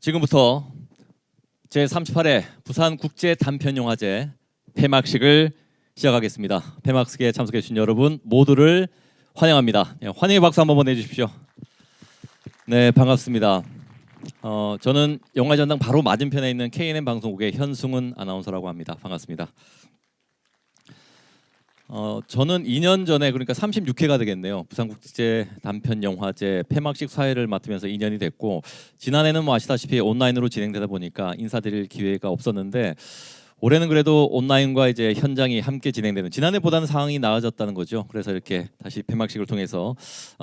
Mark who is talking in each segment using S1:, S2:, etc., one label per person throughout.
S1: 지금부터 제38회 부산국제단편영화제 폐막식을 시작하겠습니다. 폐막식에 참석해 주신 여러분 모두를 환영합니다. 환영의 박수 한번 보내주십시오. 네, 반갑습니다. 저는 영화전당 바로 맞은편에 있는 KNN 방송국의 현승훈 아나운서라고 합니다. 반갑습니다. 저는 2년 전에, 그러니까 36회가 되겠네요, 부산국제 단편영화제 폐막식 사회를 맡으면서 2년이 됐고, 지난해는 뭐 아시다시피 온라인으로 진행되다 보니까 인사드릴 기회가 없었는데, 올해는 그래도 온라인과 이제 현장이 함께 진행되는, 지난해보다는 상황이 나아졌다는 거죠. 그래서 이렇게 다시 폐막식을 통해서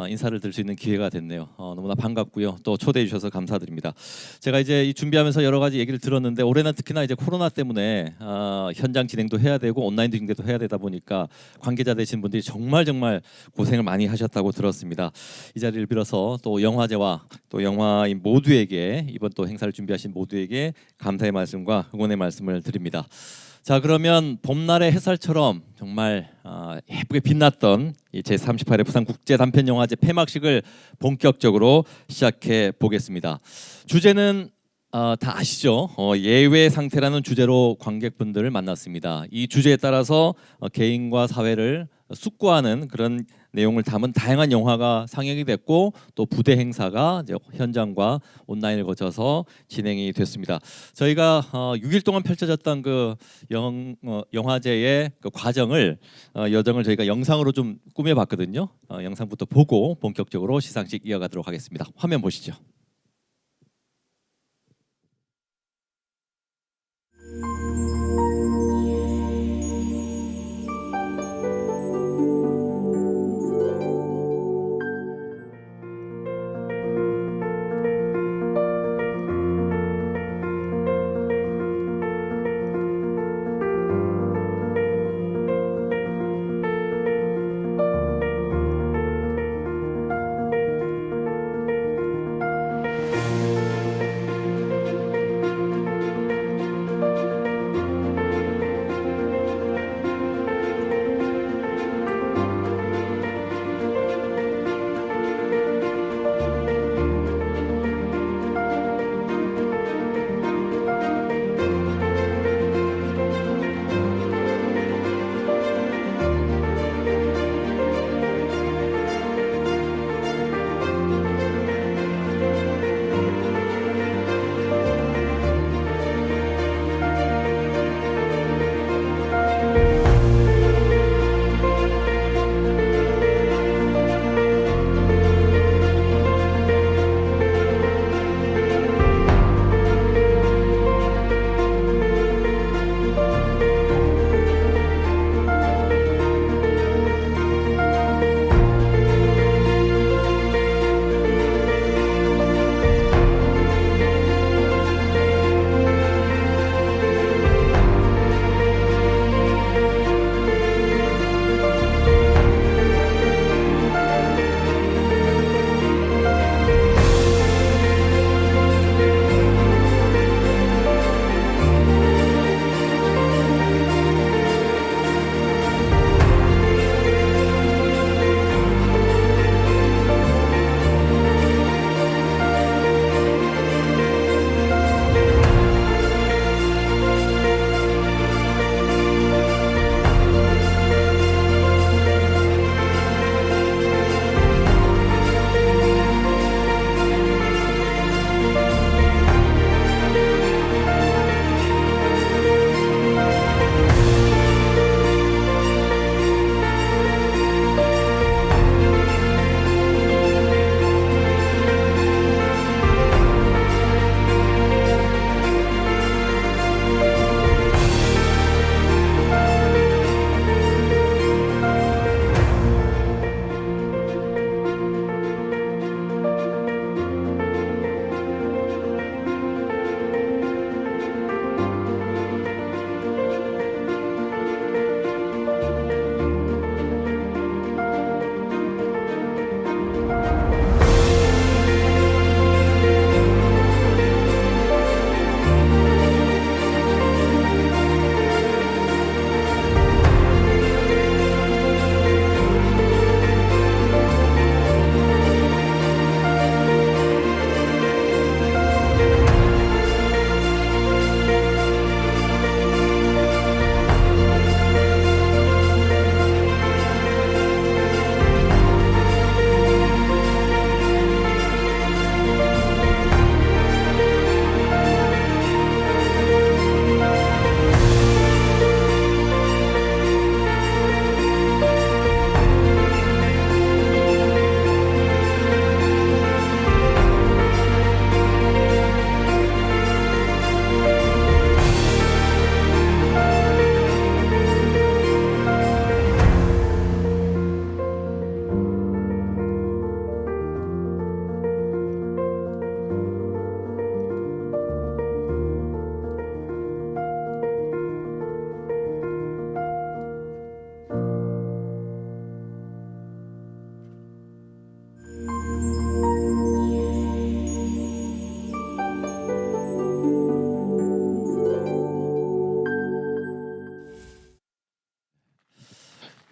S1: 인사를 드릴 수 있는 기회가 됐네요. 너무나 반갑고요. 또 초대해 주셔서 감사드립니다. 제가 이제 이 준비하면서 여러 가지 얘기를 들었는데, 올해는 특히나 이제 코로나 때문에 현장 진행도 해야 되고 온라인 진행도 해야 되다 보니까 관계자 되신 분들이 정말 고생을 많이 하셨다고 들었습니다. 이 자리를 빌어서 또 영화제와 또 영화인 모두에게, 이번 또 행사를 준비하신 모두에게 감사의 말씀과 응원의 말씀을 드립니다. 자, 그러면 봄날의 햇살처럼 정말 예쁘게 빛났던 이 제38회 부산국제단편영화제 폐막식을 본격적으로 시작해 보겠습니다. 주제는 다 아시죠? 예외 상태라는 주제로 관객분들을 만났습니다. 이 주제에 따라서 개인과 사회를 숙고하는 그런 내용을 담은 다양한 영화가 상영이 됐고, 또 부대 행사가 이제 현장과 온라인을 거쳐서 진행이 됐습니다. 저희가 6일 동안 펼쳐졌던 그 영화제의 그 여정을 저희가 영상으로 좀 꾸며봤거든요. 영상부터 보고 본격적으로 시상식 이어가도록 하겠습니다. 화면 보시죠.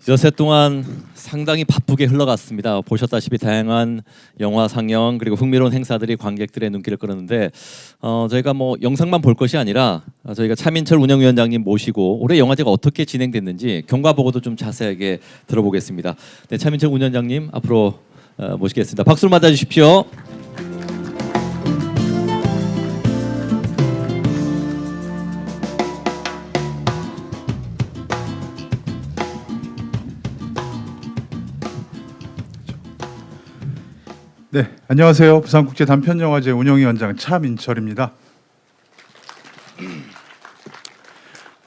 S1: 여세 동안 상당히 바쁘게 흘러갔습니다. 보셨다시피 다양한 영화 상영 그리고 흥미로운 행사들이 관객들의 눈길을 끌었는데 저희가 뭐 영상만 볼 것이 아니라 저희가 차민철 운영위원장님 모시고 올해 영화제가 어떻게 진행됐는지 경과 보고도 좀 자세하게 들어보겠습니다. 네, 차민철 운영장님 앞으로 모시겠습니다. 박수로 맞아주십시오.
S2: 네, 안녕하세요. 부산국제 단편영화제 운영위원장 차민철입니다.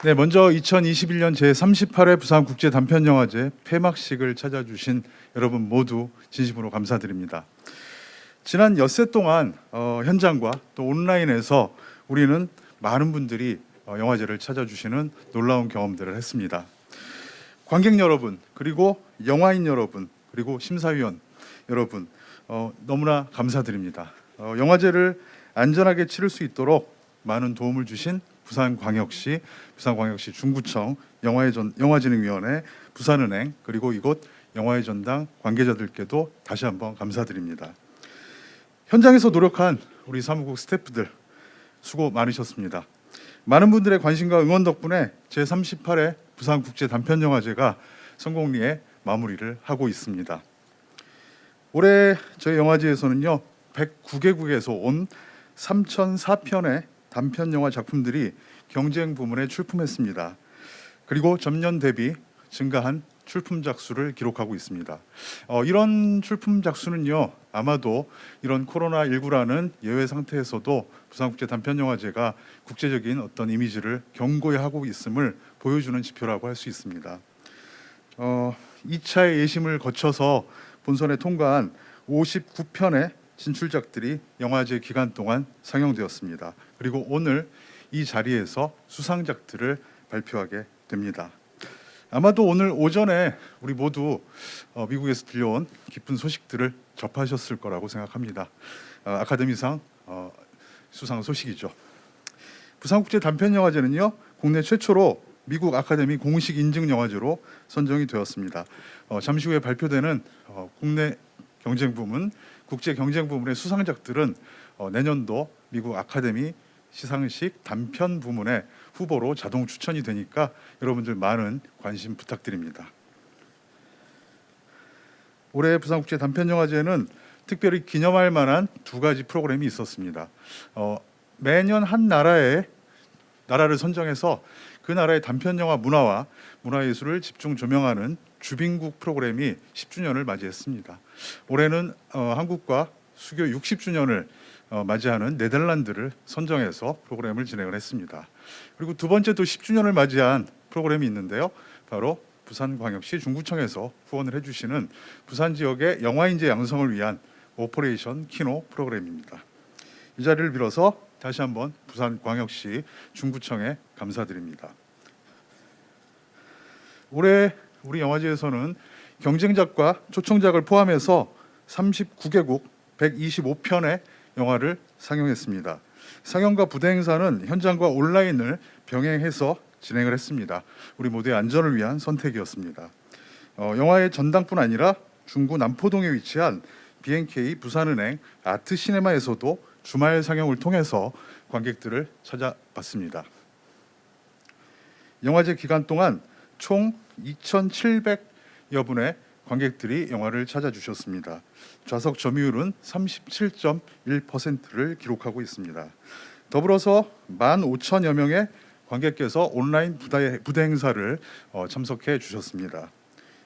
S2: 네, 먼저 2021년 제38회 부산국제 단편영화제 폐막식을 찾아주신 여러분 모두 진심으로 감사드립니다. 지난 엿새 동안 현장과 또 온라인에서 우리는 많은 분들이 영화제를 찾아주시는 놀라운 경험들을 했습니다. 관객 여러분, 그리고 영화인 여러분, 그리고 심사위원 여러분, 너무나 감사드립니다. 영화제를 안전하게 치를 수 있도록 많은 도움을 주신 부산광역시 중구청, 영화진흥위원회, 부산은행, 그리고 이곳 영화의 전당 관계자들께도 다시 한번 감사드립니다. 현장에서 노력한 우리 사무국 스태프들 수고 많으셨습니다. 많은 분들의 관심과 응원 덕분에 제38회 부산국제 단편영화제가 성공리에 마무리를 하고 있습니다. 올해 저희 영화제에서는요 109개국에서 온 3,004편의 단편 영화 작품들이 경쟁 부문에 출품했습니다. 그리고 전년 대비 증가한 출품작 수를 기록하고 있습니다. 이런 출품작 수는요 아마도 이런 코로나19라는 예외 상태에서도 부산국제 단편영화제가 국제적인 어떤 이미지를 견고히 하고 있음을 보여주는 지표라고 할 수 있습니다. 2차의 예심을 거쳐서 본선에 통과한 59편의 진출작들이 영화제 기간 동안 상영되었습니다. 그리고 오늘 이 자리에서 수상작들을 발표하게 됩니다. 아마도 오늘 오전에 우리 모두 미국에서 들려온 기쁜 소식들을 접하셨을 거라고 생각합니다. 아카데미상 수상 소식이죠. 부산국제 단편영화제는요 국내 최초로 미국 아카데미 공식 인증 영화제로 선정이 되었습니다. 잠시 후에 발표되는 국내 경쟁 부문, 국제 경쟁 부문의 수상작들은 내년도 미국 아카데미 시상식 단편 부문의 후보로 자동 추천이 되니까 여러분들 많은 관심 부탁드립니다. 올해 부산국제 단편영화제는 특별히 기념할 만한 두 가지 프로그램이 있었습니다. 매년 한 나라를 선정해서 그 나라의 단편영화 문화와 문화예술을 집중 조명하는 주빈국 프로그램이 10주년을 맞이했습니다. 올해는 한국과 수교 60주년을 맞이하는 네덜란드를 선정해서 프로그램을 진행을 했습니다. 그리고 두 번째 또 10주년을 맞이한 프로그램이 있는데요. 바로 부산광역시 중구청에서 후원을 해주시는 부산 지역의 영화인재 양성을 위한 오퍼레이션 키노 프로그램입니다. 이 자리를 빌어서 다시 한번 부산광역시 중구청에 감사드립니다. 올해 우리 영화제에서는 경쟁작과 초청작을 포함해서 39개국 125편의 영화를 상영했습니다. 상영과 부대 행사는 현장과 온라인을 병행해서 진행을 했습니다. 우리 모두의 안전을 위한 선택이었습니다. 영화의 전당뿐 아니라 중구 남포동에 위치한 B&K 부산은행 아트시네마에서도 주말 상영을 통해서 관객들을 찾아봤습니다. 영화제 기간 동안 총 2,700여 분의 관객들이 영화를 찾아주셨습니다. 좌석 점유율은 37.1%를 기록하고 있습니다. 더불어서 15,000여 명의 관객께서 온라인 부대 행사를 참석해 주셨습니다.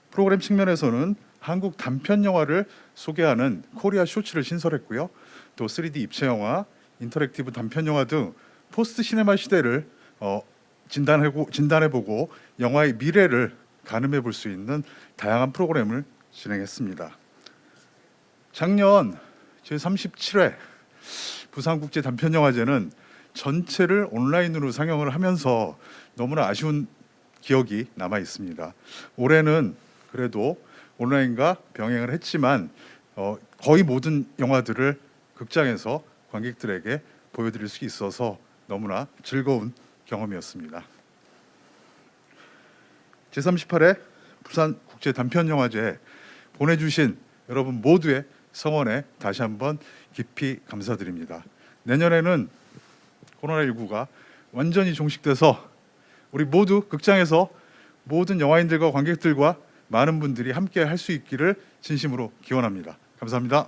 S2: 프로그램 측면에서는 한국 단편 영화를 소개하는 코리아 쇼츠를 신설했고요. 또 3D 입체 영화, 인터랙티브 단편 영화 등 포스트 시네마 시대를 진단해보고 영화의 미래를 가늠해 볼 수 있는 다양한 프로그램을 진행했습니다. 작년 제37회 부산국제 단편영화제는 전체를 온라인으로 상영을 하면서 너무나 아쉬운 기억이 남아 있습니다. 올해는 그래도 온라인과 병행을 했지만 거의 모든 영화들을 극장에서 관객들에게 보여드릴 수 있어서 너무나 즐거운 경험이었습니다. 제38회 부산 국제 단편 영화제 보내주신 여러분 모두의 성원에 다시 한번 깊이 감사드립니다. 내년에는 코로나19가 완전히 종식돼서 우리 모두 극장에서 모든 영화인들과 관객들과 많은 분들이 함께 할 수 있기를 진심으로 기원합니다. 감사합니다.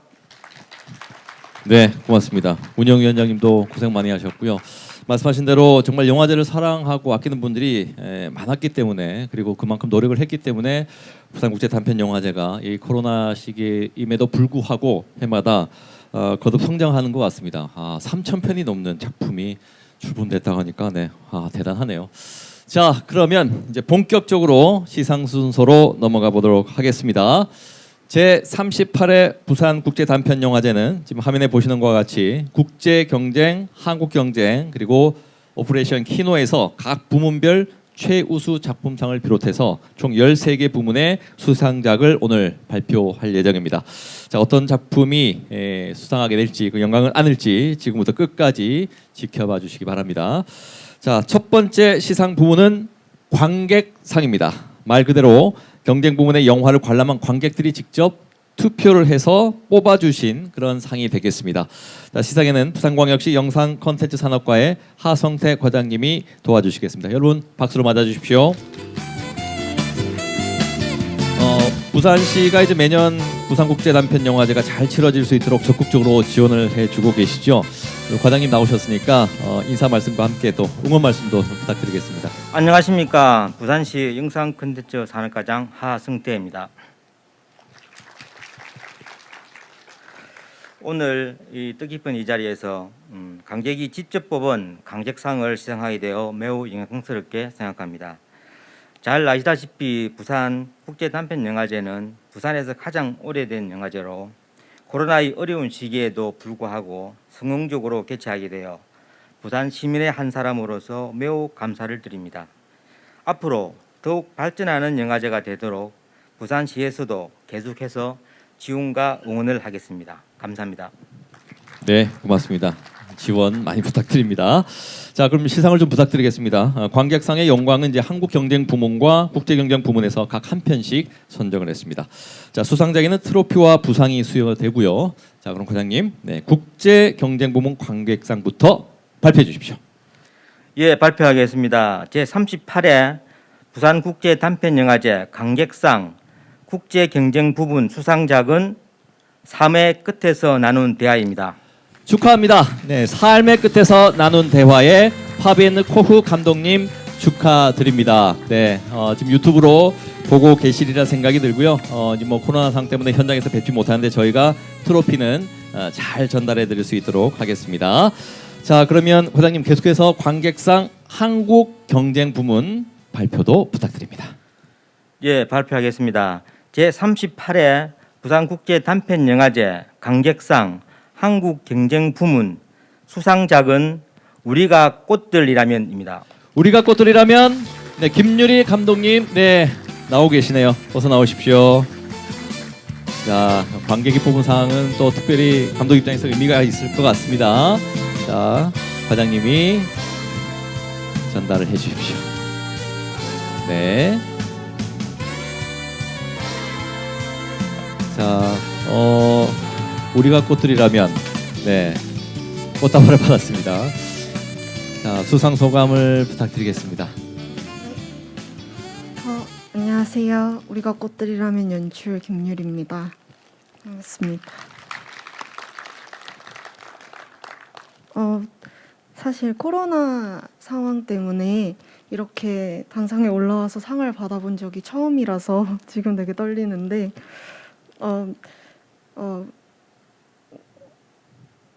S1: 네, 고맙습니다. 운영위원장님도 고생 많이 하셨고요. 말씀하신 대로 정말 영화제를 사랑하고 아끼는 분들이 많았기 때문에, 그리고 그만큼 노력을 했기 때문에 부산국제 단편영화제가 이 코로나 시기임에도 불구하고 해마다 거듭 성장하는 것 같습니다. 3,000편이 넘는 작품이 출품됐다고 하니까 대단하네요. 자, 그러면 이제 본격적으로 시상 순서로 넘어가 보도록 하겠습니다. 제 38회 부산 국제 단편 영화제는 지금 화면에 보시는 것과 같이 국제 경쟁, 한국 경쟁, 그리고 오퍼레이션 키노에서 각 부문별 최우수 작품상을 비롯해서 총 13개 부문의 수상작을 오늘 발표할 예정입니다. 자, 어떤 작품이 수상하게 될지, 그 영광을 안을지 지금부터 끝까지 지켜봐 주시기 바랍니다. 자, 첫 번째 시상 부문은 관객상입니다. 말 그대로 경쟁 부문의 영화를 관람한 관객들이 직접 투표를 해서 뽑아주신 그런 상이 되겠습니다. 자, 시상에는 부산광역시 영상 콘텐츠 산업과의 하성태 과장님이 도와주시겠습니다. 여러분 박수로 맞아주십시오. 부산시가 이제 매년 부산국제단편영화제가 잘 치러질 수 있도록 적극적으로 지원을 해주고 계시죠. 과장님 나오셨으니까 인사 말씀과 함께 또 응원 말씀도 좀 부탁드리겠습니다.
S3: 안녕하십니까. 부산시 영상 콘텐츠 산업과장 하승태입니다. 오늘 이 뜻깊은 이 자리에서 관객이 직접 뽑은 관객상을 시상하게 되어 매우 영광스럽게 생각합니다. 잘 아시다시피 부산 국제단편영화제는 부산에서 가장 오래된 영화제로 코로나의 어려운 시기에도 불구하고 성공적으로 개최하게 되어 부산 시민의 한 사람으로서 매우 감사를 드립니다. 앞으로 더욱 발전하는 영화제가 되도록 부산시에서도 계속해서 지원과 응원을 하겠습니다. 감사합니다.
S1: 네, 고맙습니다. 지원 많이 부탁드립니다. 자, 그럼 시상을 좀 부탁드리겠습니다. 관객상의 영광은 이제 한국 경쟁 부문과 국제 경쟁 부문에서 각 한 편씩 선정을 했습니다. 자, 수상자에게는 트로피와 부상이 수여되고요. 자, 그럼 과장님, 국제 경쟁 부문 관객상부터 발표해 주십시오.
S3: 예, 발표하겠습니다. 제 38회 부산 국제 단편 영화제 관객상 국제 경쟁 부문 수상작은 삶의 끝에서 나눈 대화입니다.
S1: 축하합니다. 네, 삶의 끝에서 나눈 대화에 파비엔 코흐 감독님 축하드립니다. 네, 지금 유튜브로 보고 계시리라 생각이 들고요. 지금 뭐 코로나 상황 때문에 현장에서 뵙지 못하는데 저희가 트로피는 잘 전달해 드릴 수 있도록 하겠습니다. 자, 그러면 과장님 계속해서 관객상 한국 경쟁 부문 발표도 부탁드립니다.
S3: 예, 발표하겠습니다. 제 38회 부산 국제 단편 영화제 관객상 한국 경쟁 부문 수상작은 우리가 꽃들이라면입니다.
S1: 우리가 꽃들이라면, 네, 김유리 감독님, 네, 나오고 계시네요. 어서 나오십시오. 자, 관객이 뽑은 상은 또 특별히 감독 입장에서 의미가 있을 것 같습니다. 자, 과장님이 전달을 해주십시오. 네. 자, 우리가 꽃들이라면, 네, 꽃다발을 받았습니다. 자, 수상 소감을 부탁드리겠습니다.
S4: 안녕하세요. 우리가 꽃들이라면 연출 김유리입니다. 반갑습니다. 사실 코로나 상황 때문에 이렇게 단상에 올라와서 상을 받아본 적이 처음이라서 지금 되게 떨리는데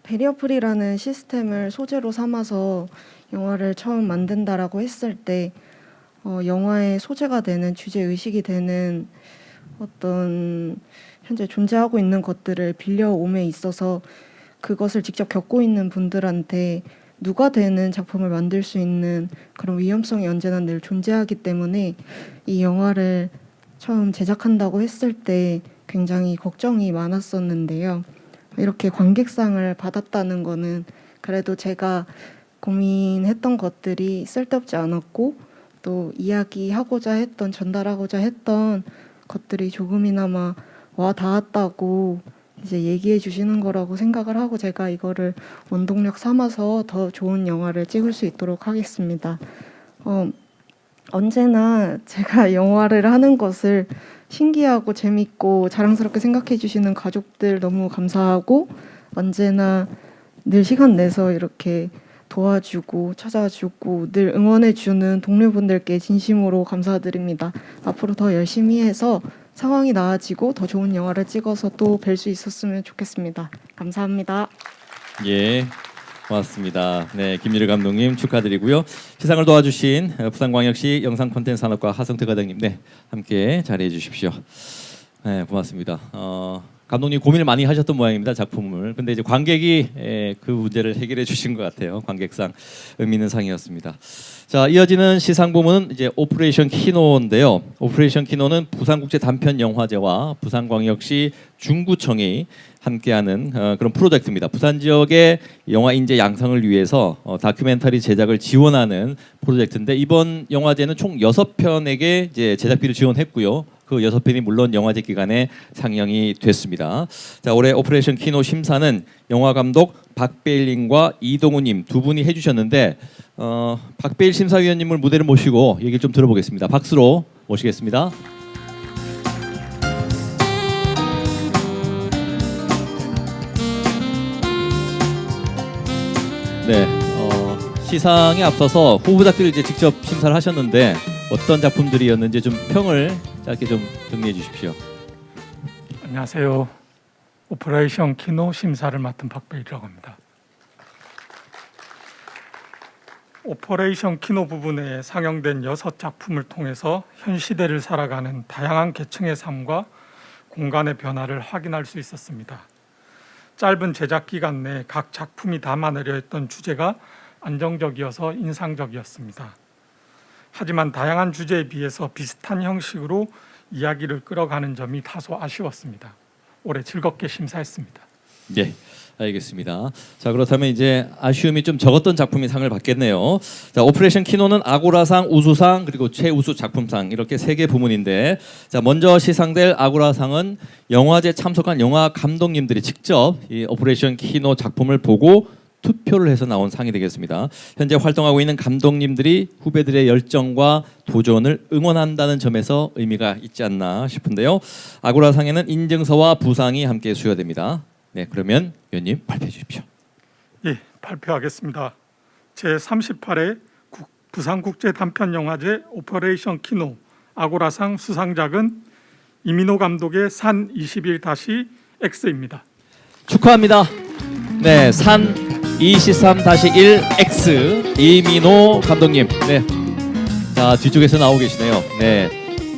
S4: 베리어프리라는 시스템을 소재로 삼아서 영화를 처음 만든다라고 했을 때 영화의 소재가 되는 주제 의식이 되는 어떤 현재 존재하고 있는 것들을 빌려옴에 있어서 그것을 직접 겪고 있는 분들한테 누가 되는 작품을 만들 수 있는 그런 위험성이 언제나 늘 존재하기 때문에 이 영화를 처음 제작한다고 했을 때 굉장히 걱정이 많았었는데요. 이렇게 관객상을 받았다는 거는 그래도 제가 고민했던 것들이 쓸데없지 않았고 또 이야기하고자 했던 전달하고자 했던 것들이 조금이나마 와 닿았다고 이제 얘기해 주시는 거라고 생각을 하고 제가 이거를 원동력 삼아서 더 좋은 영화를 찍을 수 있도록 하겠습니다. 언제나 제가 영화를 하는 것을 신기하고 재밌고 자랑스럽게 생각해 주시는 가족들 너무 감사하고 언제나 늘 시간 내서 이렇게 도와주고 찾아주고 늘 응원해 주는 동료분들께 진심으로 감사드립니다. 앞으로 더 열심히 해서 상황이 나아지고 더 좋은 영화를 찍어서 또 뵐 수 있었으면 좋겠습니다. 감사합니다.
S1: 예, 고맙습니다. 네, 김유리 감독님 축하드리고요. 시상을 도와주신 부산광역시 영상콘텐츠산업과 하성태 과장님, 네, 함께 자리해 주십시오. 네, 고맙습니다. 감독님 고민을 많이 하셨던 모양입니다, 작품을. 근데 이제 관객이 그 문제를 해결해 주신 것 같아요. 관객상 의미 있는 상이었습니다. 자, 이어지는 시상 부문은 이제 오퍼레이션 키노인데요. 오퍼레이션 키노는 부산국제 단편 영화제와 부산광역시 중구청이 함께하는 그런 프로젝트입니다. 부산 지역의 영화 인재 양성을 위해서 다큐멘터리 제작을 지원하는 프로젝트인데 이번 영화제는 총 6편에게 이제 제작비를 지원했고요. 그 6편이 물론 영화제 기간에 상영이 됐습니다. 자, 올해 오퍼레이션 키노 심사는 영화 감독 박배일님과 이동우님 두 분이 해주셨는데 박배일 심사위원님을 무대를 모시고 얘기를 좀 들어보겠습니다. 박수로 모시겠습니다. 네, 시상에 앞서서 후보작들을 이제 직접 심사를 하셨는데 어떤 작품들이었는지 좀 평을 짧게 좀 정리해 주십시오.
S5: 안녕하세요. 오퍼레이션 키노 심사를 맡은 박배일이라고 합니다. 오퍼레이션 키노 부분에 상영된 6작품을 통해서 현 시대를 살아가는 다양한 계층의 삶과 공간의 변화를 확인할 수 있었습니다. 짧은 제작 기간 내 각 작품이 담아내려 했던 주제가 안정적이어서 인상적이었습니다. 하지만 다양한 주제에 비해서 비슷한 형식으로 이야기를 끌어가는 점이 다소 아쉬웠습니다. 올해 즐겁게 심사했습니다.
S1: 네, 알겠습니다. 자, 그렇다면 이제 아쉬움이 좀 적었던 작품이 상을 받겠네요. 자, 오퍼레이션 키노는 아고라상, 우수상 그리고 최우수 작품상 이렇게 3개 부문인데, 자, 먼저 시상될 아고라상은 영화제 참석한 영화 감독님들이 직접 이 오퍼레이션 키노 작품을 보고 투표를 해서 나온 상이 되겠습니다. 현재 활동하고 있는 감독님들이 후배들의 열정과 도전을 응원한다는 점에서 의미가 있지 않나 싶은데요. 아고라상에는 인증서와 부상이 함께 수여됩니다. 네, 그러면 위원님 발표해 주십시오.
S5: 예, 발표하겠습니다. 제38회 부산국제 단편영화제 오퍼레이션 키노 아고라상 수상작은 이민호 감독의 산 21-X입니다.
S1: 축하합니다. 네, 산 23-1X 이민호 감독님. 네, 자, 뒤쪽에서 나오고 계시네요. 네,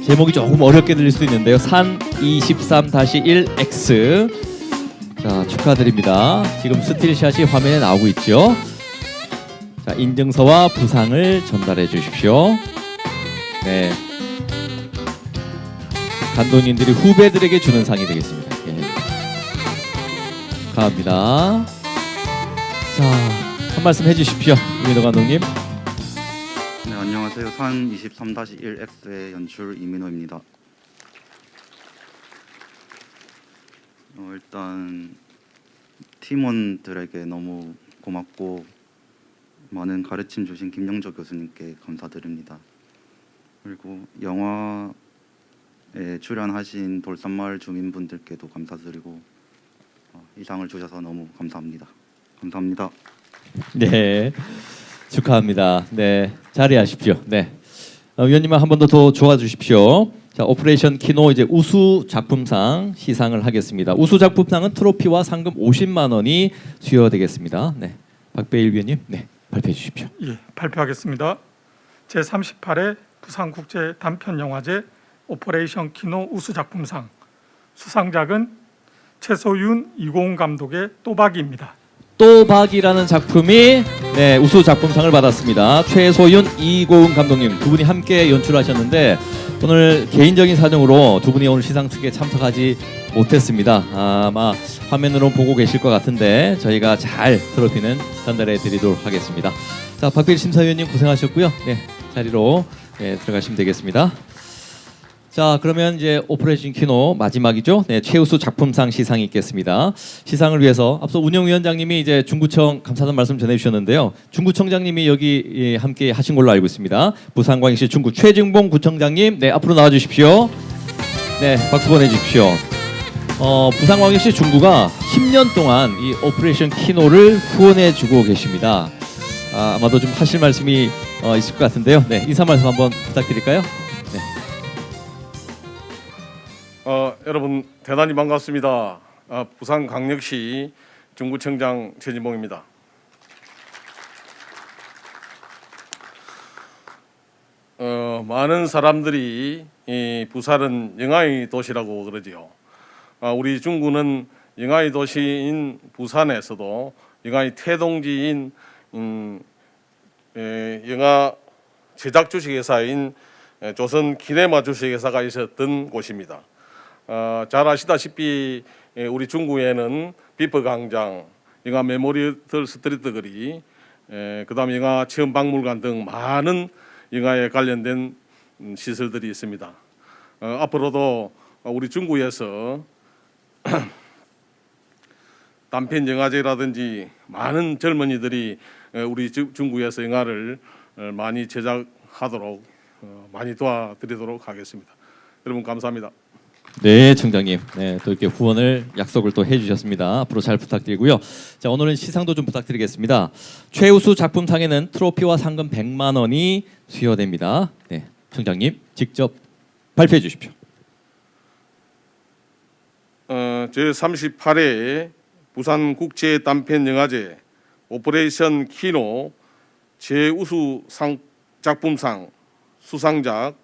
S1: 제목이 조금 어렵게 들릴 수도 있는데요. 산 23-1X. 자, 축하드립니다. 지금 스틸샷이 화면에 나오고 있죠. 자, 인증서와 부상을 전달해 주십시오. 네, 감독님들이 후배들에게 주는 상이 되겠습니다. 예. 축하합니다. 자, 한 말씀 해주십시오, 이민호 감독님.
S6: 네, 안녕하세요. 산 23-1X의 연출 이민호입니다. 일단 팀원들에게 너무 고맙고 많은 가르침 주신 김영조 교수님께 감사드립니다. 그리고 영화에 출연하신 돌산마을 주민분들께도 감사드리고 이 상을 주셔서 너무 감사합니다. 감사합니다.
S1: 네, 축하합니다. 네, 자리하십시오. 네, 위원님은 한 번 더 도와주십시오. 자, 오퍼레이션 키노 이제 우수 작품상 시상을 하겠습니다. 우수 작품상은 트로피와 상금 50만 원이 수여되겠습니다. 네, 박배일 위원님, 네, 발표해 주십시오.
S5: 예, 발표하겠습니다. 제38회 부산국제 단편영화제 오퍼레이션 키노 우수작품상 수상작은 최소윤, 이고은 감독의 또박이입니다.
S1: 또박이라는 작품이 네, 우수 작품상을 받았습니다. 최소윤, 이고은 감독님 두 분이 함께 연출하셨는데 오늘 개인적인 사정으로 두 분이 오늘 시상식에 참석하지 못했습니다. 아마 화면으로 보고 계실 것 같은데 저희가 잘 트로피는 전달해 드리도록 하겠습니다. 자, 박배일 심사위원님 고생하셨고요. 네, 자리로 네, 들어가시면 되겠습니다. 자, 그러면 이제 오퍼레이션 키노 마지막이죠. 네, 최우수 작품상 시상이 있겠습니다. 시상을 위해서 앞서 운영위원장님이 이제 중구청 감사하다는 말씀 전해주셨는데요. 중구청장님이 여기 함께 하신 걸로 알고 있습니다. 부산광역시 중구 최증봉 구청장님, 네, 앞으로 나와주십시오. 네, 박수 보내주십시오. 부산광역시 중구가 10년 동안 이 오퍼레이션 키노를 후원해주고 계십니다. 아마도 좀 하실 말씀이 있을 것 같은데요. 네, 인사 말씀 한번 부탁드릴까요? 네.
S7: 여러분 대단히 반갑습니다. 부산광역시 중구청장 최진봉입니다. 많은 사람들이 이 부산은 영아의 도시라고 그러지요. 우리 중구는 영아의 도시인 부산에서도 영아의 태동지인 영아 제작 주식회사인 조선 키네마 주식회사가 있었던 곳입니다. 잘 아시다시피 우리 중구에는 비퍼광장, 영아 메모리얼 스트리트 거리, 그다음에 영아 체험박물관 등 많은 영아에 관련된 시설들이 있습니다. 앞으로도 우리 중구에서 단편 영화제라든지 많은 젊은이들이 우리 중구에서 영화를 많이 제작하도록 많이 도와드리도록 하겠습니다. 여러분 감사합니다.
S1: 네, 청장님. 네, 또 이렇게 후원을 약속을 또 해주셨습니다. 앞으로 잘 부탁드리고요. 자, 오늘은 시상도 좀 부탁드리겠습니다. 최우수 작품상에는 트로피와 상금 100만 원이 수여됩니다. 네, 청장님 직접 발표해 주십시오.
S7: 제38회 부산국제 단편영화제 오퍼레이션 키노 최우수 작품상 수상작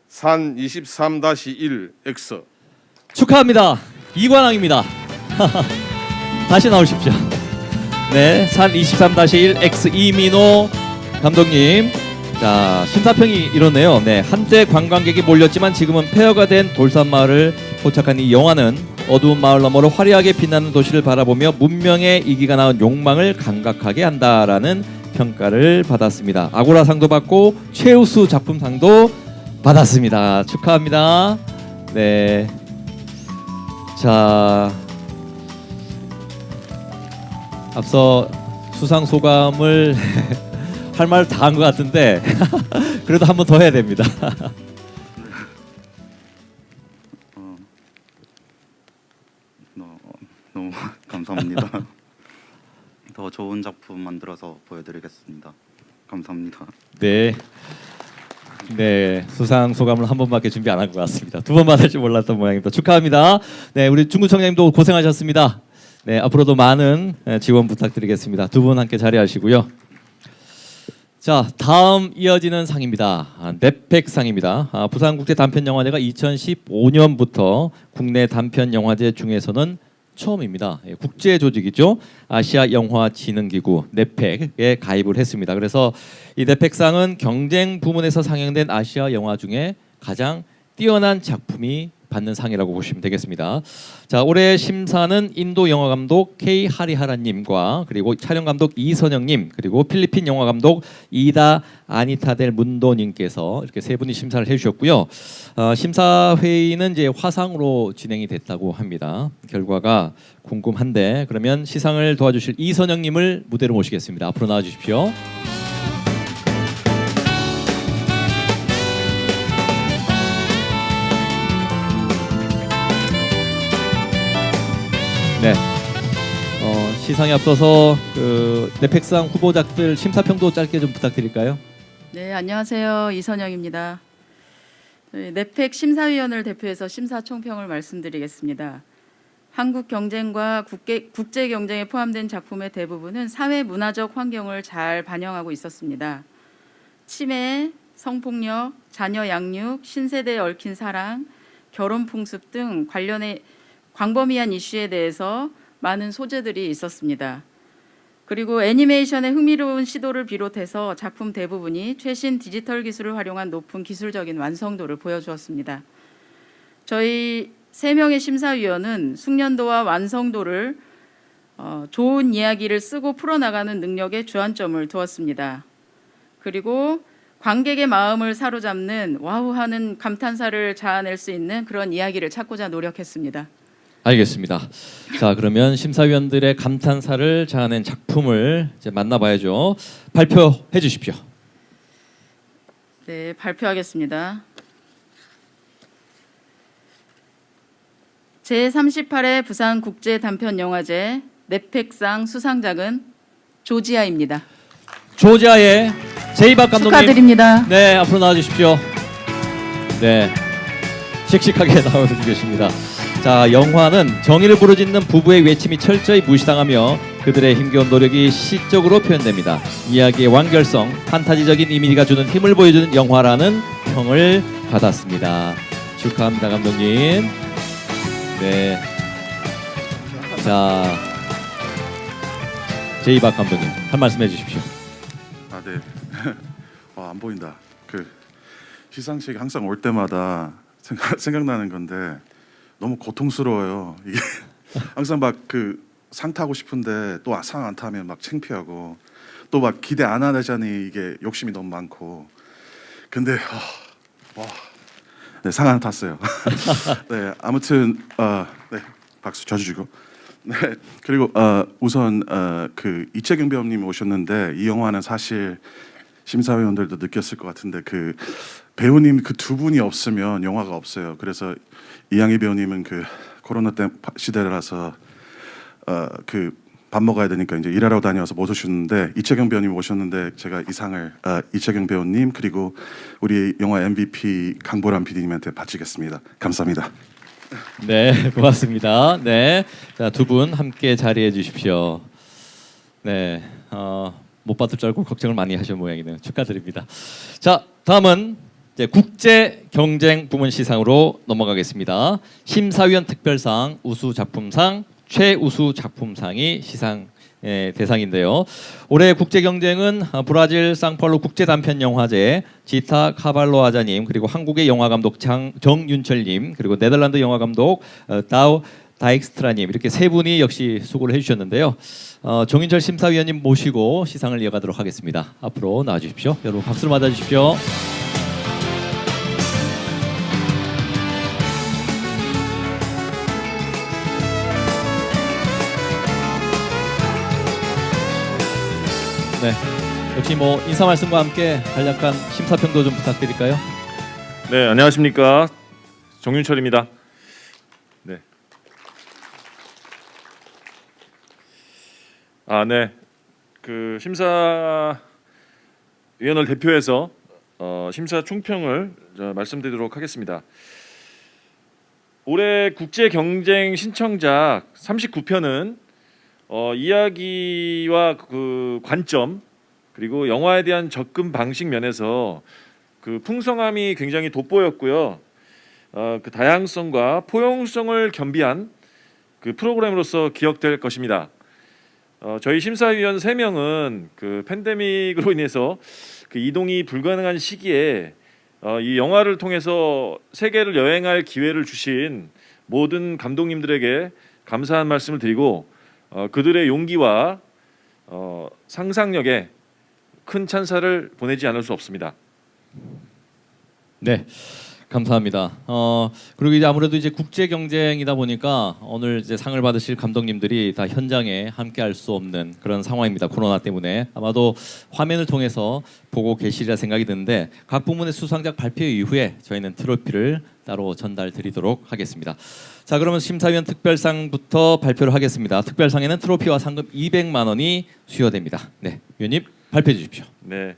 S7: 산 23-1X
S1: 축하합니다. 이관왕입니다. 다시 나오십시오. 네, 산 23-1X 이민호 감독님. 자, 심사평이 이러네요. 네, 한때 관광객이 몰렸지만 지금은 폐허가 된 돌산마을을 포착한 이 영화는 어두운 마을 너머로 화려하게 빛나는 도시를 바라보며 문명의 이기가 낳은 욕망을 감각하게 한다라는 평가를 받았습니다. 아고라상도 받고 최우수 작품상도 받았습니다. 축하합니다. 네. 자, 앞서 수상 소감을 할 말 다 한 것 같은데 그래도 한 번 더 해야 됩니다.
S6: 너무 감사합니다. 더 좋은 작품 만들어서 보여드리겠습니다. 감사합니다.
S1: 네. 네, 수상 소감을 한 번밖에 준비 안 한 것 같습니다. 두 번 받을 줄 몰랐던 모양입니다. 축하합니다. 네, 우리 중구청장님도 고생하셨습니다. 네, 앞으로도 많은 지원 부탁드리겠습니다. 두 분 함께 자리하시고요. 자, 다음 이어지는 상입니다. 넷팩상입니다. 부산국제 단편영화제가 2015년부터 국내 단편영화제 중에서는 처음입니다. 국제 조직이죠. 아시아 영화진흥기구 넷팩에 가입을 했습니다. 그래서 이 넷팩상은 경쟁 부문에서 상영된 아시아 영화 중에 가장 뛰어난 작품이 받는 상이라고 보시면 되겠습니다. 자, 올해 심사는 인도 영화 감독 K 하리하라님과 그리고 촬영 감독 이선영님 그리고 필리핀 영화 감독 이다 아니타델 문도님께서 이렇게 세 분이 심사를 해주셨고요. 심사 회의는 이제 화상으로 진행이 됐다고 합니다. 결과가 궁금한데 그러면 시상을 도와주실 이선영님을 무대로 모시겠습니다. 앞으로 나와주십시오. 네. 시상에 앞서서 넷팩상 후보작들 심사평도 짧게 좀 부탁드릴까요?
S8: 네, 안녕하세요. 이선영입니다. 넷팩 심사위원을 대표해서 심사 총평을 말씀드리겠습니다. 한국 경쟁과 국제 경쟁에 포함된 작품의 대부분은 사회 문화적 환경을 잘 반영하고 있었습니다. 치매, 성폭력, 자녀 양육, 신세대에 얽힌 사랑, 결혼 풍습 등 관련해 광범위한 이슈에 대해서 많은 소재들이 있었습니다. 그리고 애니메이션의 흥미로운 시도를 비롯해서 작품 대부분이 최신 디지털 기술을 활용한 높은 기술적인 완성도를 보여주었습니다. 저희 3명의 심사위원은 숙련도와 완성도를 좋은 이야기를 쓰고 풀어나가는 능력에 주안점을 두었습니다. 그리고 관객의 마음을 사로잡는 와우하는 감탄사를 자아낼 수 있는 그런 이야기를 찾고자 노력했습니다.
S1: 알겠습니다. 자, 그러면 심사위원들의 감탄사를 자아낸 작품을 이제 만나봐야죠. 발표해 주십시오.
S8: 네, 발표하겠습니다. 제38회 부산국제단편영화제 넷팩상 수상작은 조지아입니다.
S1: 조지아의 제이박 감독님.
S8: 축하드립니다.
S1: 네, 앞으로 나와 주십시오. 네, 씩씩하게 나와 계십니다. 자, 영화는 정의를 부르짖는 부부의 외침이 철저히 무시당하며 그들의 힘겨운 노력이 시적으로 표현됩니다. 이야기의 완결성, 판타지적인 이미지가 주는 힘을 보여주는 영화라는 평을 받았습니다. 축하합니다, 감독님. 네. 자, 제이박 감독님 한 말씀 해주십시오.
S2: 아, 네. 안 보인다. 그 시상식 항상 올 때마다 생각나는 건데 너무 고통스러워요. 이게 항상 막 그 상 타고 싶은데 또 상 안 타면 막 창피하고 또 막 기대 안 하자니 이게 욕심이 너무 많고. 근데 네, 상 하나 탔어요. 네, 아무튼 네, 박수 쳐주시고. 네, 그리고 우선 그 이채경 배우님 오셨는데 이 영화는 사실 심사위원들도 느꼈을 것 같은데 그 배우님 그 두 분이 없으면 영화가 없어요. 그래서 이양희 배우님은 그 코로나 때 시대라서 그 밥 먹어야 되니까 이제 일하러 다녀서 못 오셨는데 이채경 배우님 오셨는데 제가 이 상을 이채경 배우님 그리고 우리 영화 MVP 강보람 PD님한테 바치겠습니다. 감사합니다.
S1: 네, 고맙습니다. 네, 자, 두 분 함께 자리해 주십시오. 네, 못 받을 줄 알고 걱정을 많이 하신 모양이네요. 축하드립니다. 자, 다음은 이제 국제 경쟁 부문 시상으로 넘어가겠습니다. 심사위원 특별상, 우수 작품상, 최우수 작품상이 시상 대상인데요. 올해 국제 경쟁은 브라질 상파울루 국제 단편 영화제 지타 카발로 아자님, 그리고 한국의 영화 감독 정윤철님, 그리고 네덜란드 영화 감독 다우 다익스트라님, 이렇게 세 분이 역시 수고를 해주셨는데요. 정윤철 심사위원님 모시고 시상을 이어가도록 하겠습니다. 앞으로 나와주십시오. 여러분 박수를 맞아주십시오. 네, 역시 뭐 인사 말씀과 함께 간략한 심사평도 좀 부탁드릴까요?
S9: 네, 안녕하십니까, 정윤철입니다. 네. 네. 그 심사위원을 대표해서 심사 총평을 말씀드리도록 하겠습니다. 올해 국제 경쟁 신청작 39편은 이야기와 그 관점 그리고 영화에 대한 접근 방식 면에서 그 풍성함이 굉장히 돋보였고요. 그 다양성과 포용성을 겸비한 그 프로그램으로서 기억될 것입니다. 저희 심사위원 3명은 그 팬데믹으로 인해서 그 이동이 불가능한 시기에 이 영화를 통해서 세계를 여행할 기회를 주신 모든 감독님들에게 감사한 말씀을 드리고 그들의 용기와 상상력에 큰 찬사를 보내지 않을 수 없습니다.
S1: 네, 감사합니다. 그리고 이제 아무래도 이제 국제 경쟁이다 보니까 오늘 이제 상을 받으실 감독님들이 다 현장에 함께할 수 없는 그런 상황입니다. 코로나 때문에 아마도 화면을 통해서 보고 계시리라 생각이 드는데 각 부문의 수상작 발표 이후에 저희는 트로피를 따로 전달드리도록 하겠습니다. 자, 그러면 심사위원 특별상부터 발표를 하겠습니다. 특별상에는 트로피와 상금 200만 원이 수여됩니다. 네, 위원님 발표해 주십시오.
S9: 네,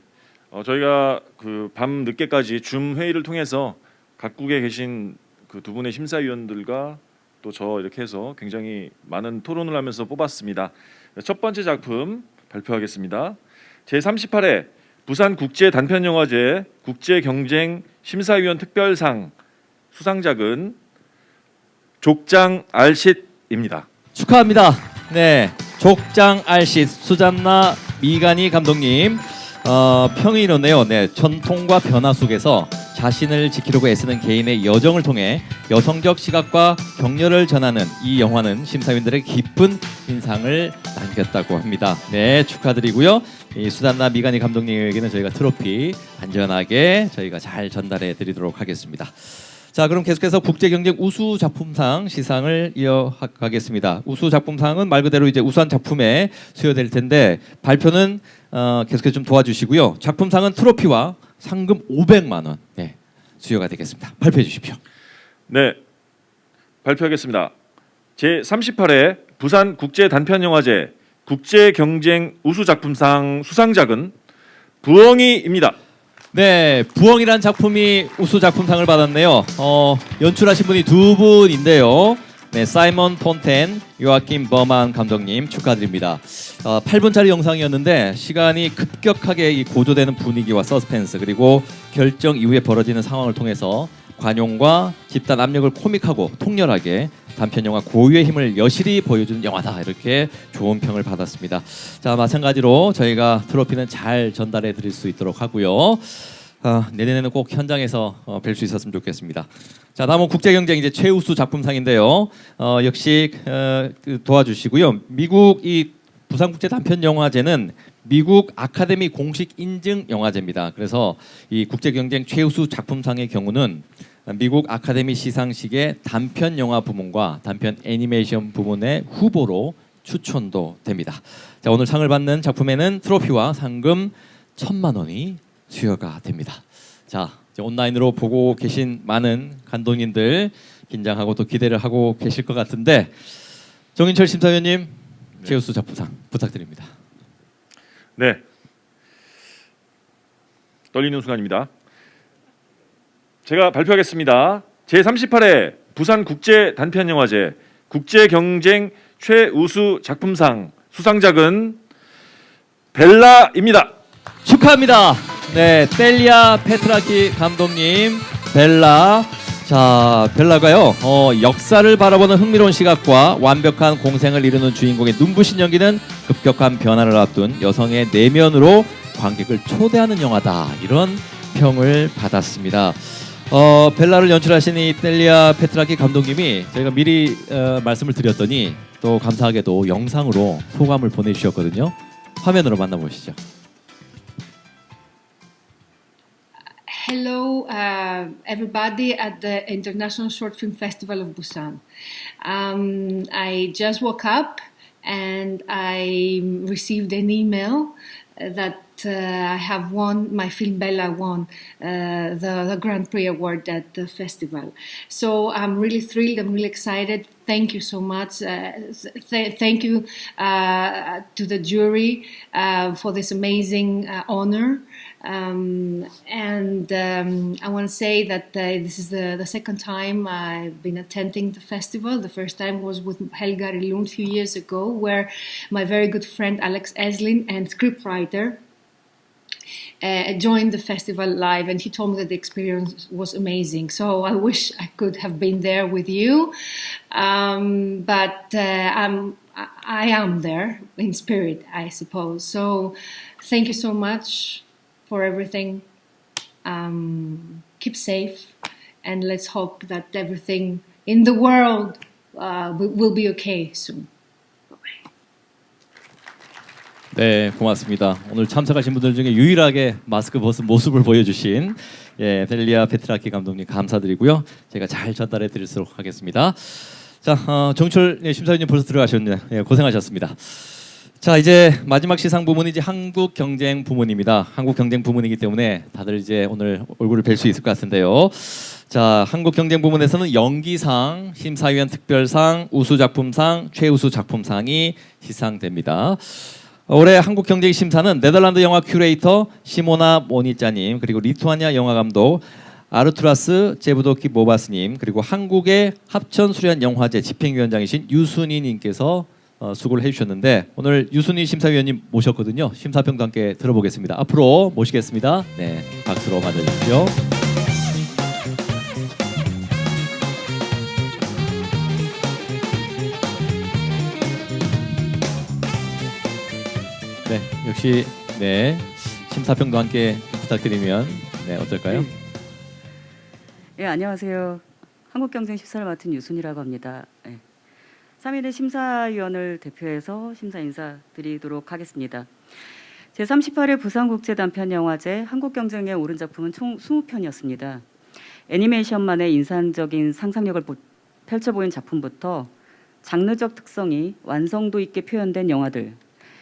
S9: 저희가 그 밤 늦게까지 줌 회의를 통해서 각국에 계신 그 두 분의 심사위원들과 또 저 이렇게 해서 굉장히 많은 토론을 하면서 뽑았습니다. 첫 번째 작품 발표하겠습니다. 제38회 부산국제단편영화제 국제경쟁 심사위원 특별상 수상작은 족장 알쉿입니다.
S1: 축하합니다. 네, 족장 알쉿 수잔나 미가니 감독님 평이 이렇네요. 네, 전통과 변화 속에서 자신을 지키려고 애쓰는 개인의 여정을 통해 여성적 시각과 격려를 전하는 이 영화는 심사위원들의 깊은 인상을 남겼다고 합니다. 네, 축하드리고요. 이 수단나 미가니 감독님에게는 저희가 트로피 안전하게 저희가 잘 전달해 드리도록 하겠습니다. 자, 그럼 계속해서 국제경쟁 우수 작품상 시상을 이어가겠습니다. 우수 작품상은 말 그대로 이제 우수한 작품에 수여될 텐데 발표는 계속해서 좀 도와주시고요. 작품상은 트로피와 상금 500만 원 수여가 되겠습니다. 발표해 주십시오.
S9: 네, 발표하겠습니다. 제 38회 부산 국제 단편 영화제 국제 경쟁 우수 작품상 수상작은 부엉이입니다.
S1: 네, 부엉이란 작품이 우수 작품상을 받았네요. 연출하신 분이 두 분인데요. 네, 사이먼 폰텐, 요아킴 버만 감독님 축하드립니다. 8분짜리 영상이었는데 시간이 급격하게 이 고조되는 분위기와 서스펜스 그리고 결정 이후에 벌어지는 상황을 통해서 관용과 집단 압력을 코믹하고 통렬하게 단편 영화 고유의 힘을 여실히 보여주는 영화다 이렇게 좋은 평을 받았습니다. 자, 마찬가지로 저희가 트로피는 잘 전달해 드릴 수 있도록 하고요. 내년에는 꼭 현장에서 뵐 수 있었으면 좋겠습니다. 자, 다음은 국제경쟁 이제 최우수 작품상인데요. 역시 도와주시고요. 미국 이 부산국제단편영화제는 미국 아카데미 공식 인증 영화제입니다. 그래서 이 국제경쟁 최우수 작품상의 경우는 미국 아카데미 시상식의 단편 영화 부문과 단편 애니메이션 부문의 후보로 추천도 됩니다. 자, 오늘 상을 받는 작품에는 트로피와 상금 1,000만 원이 수여가 됩니다. 자, 이제 온라인으로 보고 계신 많은 감독님들 긴장하고 또 기대를 하고 계실 것 같은데 정인철 심사위원님 최우수 작품상 부탁드립니다.
S9: 네, 떨리는 순간입니다. 제가 발표하겠습니다. 제 38회 부산 국제 단편 영화제 국제 경쟁 최우수 작품상 수상작은 벨라입니다.
S1: 축하합니다. 네, 텔리아 페트라키 감독님 벨라. 자, 벨라가요. 역사를 바라보는 흥미로운 시각과 완벽한 공생을 이루는 주인공의 눈부신 연기는 급격한 변화를 앞둔 여성의 내면으로 관객을 초대하는 영화다. 이런 평을 받았습니다. 벨라를 연출하신 이 텔리아 페트라키 감독님이 저희가 미리 말씀을 드렸더니 또 감사하게도 영상으로 소감을 보내주셨거든요. 화면으로 만나보시죠.
S10: Hello, everybody at the International Short Film Festival of Busan. I just woke up and I received an email that I have won, my film Bella won the Grand Prix Award at the festival. So I'm really thrilled, I'm really excited. Thank you so much. Thank you to the jury for this amazing honor. I want to say that this is the second time I've been attending the festival. The first time was with Helga Rilund a few years ago, where my very good friend Alex Eslin and scriptwriter joined the festival live, and he told me that the experience was amazing. So I wish I could have been there with you, but I am there in spirit, I suppose. So thank you so much for everything. Keep safe, and let's hope that everything in the world will be okay soon.
S1: 네, 고맙습니다. 오늘 참석하신 분들 중에 유일하게 마스크 벗은 모습을 보여주신 텔리아 페트라키 감독님 감사드리고요. 제가 잘 전달해 드리도록 하겠습니다. 자, 정철 심사위원님 벌써 들어가셨네요. 고생하셨습니다. 자, 이제 마지막 시상 부문이 이제 한국 경쟁 부문입니다. 한국 경쟁 부문이기 때문에 다들 이제 오늘 얼굴을 뵐 수 있을 것 같은데요. 자, 한국 경쟁 부문에서는 연기상, 심사위원 특별상, 우수 작품상, 최우수 작품상이 시상됩니다. 올해 한국 경쟁 심사는 네덜란드 영화 큐레이터 시모나 모니짜님, 그리고 리투아니아 영화 감독 아르투라스 제부도키 모바스님, 그리고 한국의 합천 수련 영화제 집행위원장이신 유순희님께서 수고를 해주셨는데 오늘 유순희 심사위원님 모셨거든요. 심사평도 함께 들어보겠습니다. 앞으로 모시겠습니다. 네, 박수로 맞아주십시오. 네, 역시 네 심사평도 함께 부탁드리면 네 어떨까요?
S11: 예, 안녕하세요. 한국경쟁 심사를 맡은 유순이라고 합니다. 예. 3위대 심사위원을 대표해서 심사 인사드리도록 하겠습니다. 제38회 부산국제단편영화제 한국경쟁에 오른 작품은 총 20편이었습니다. 애니메이션만의 인상적인 상상력을 펼쳐 보인 작품부터 장르적 특성이 완성도 있게 표현된 영화들,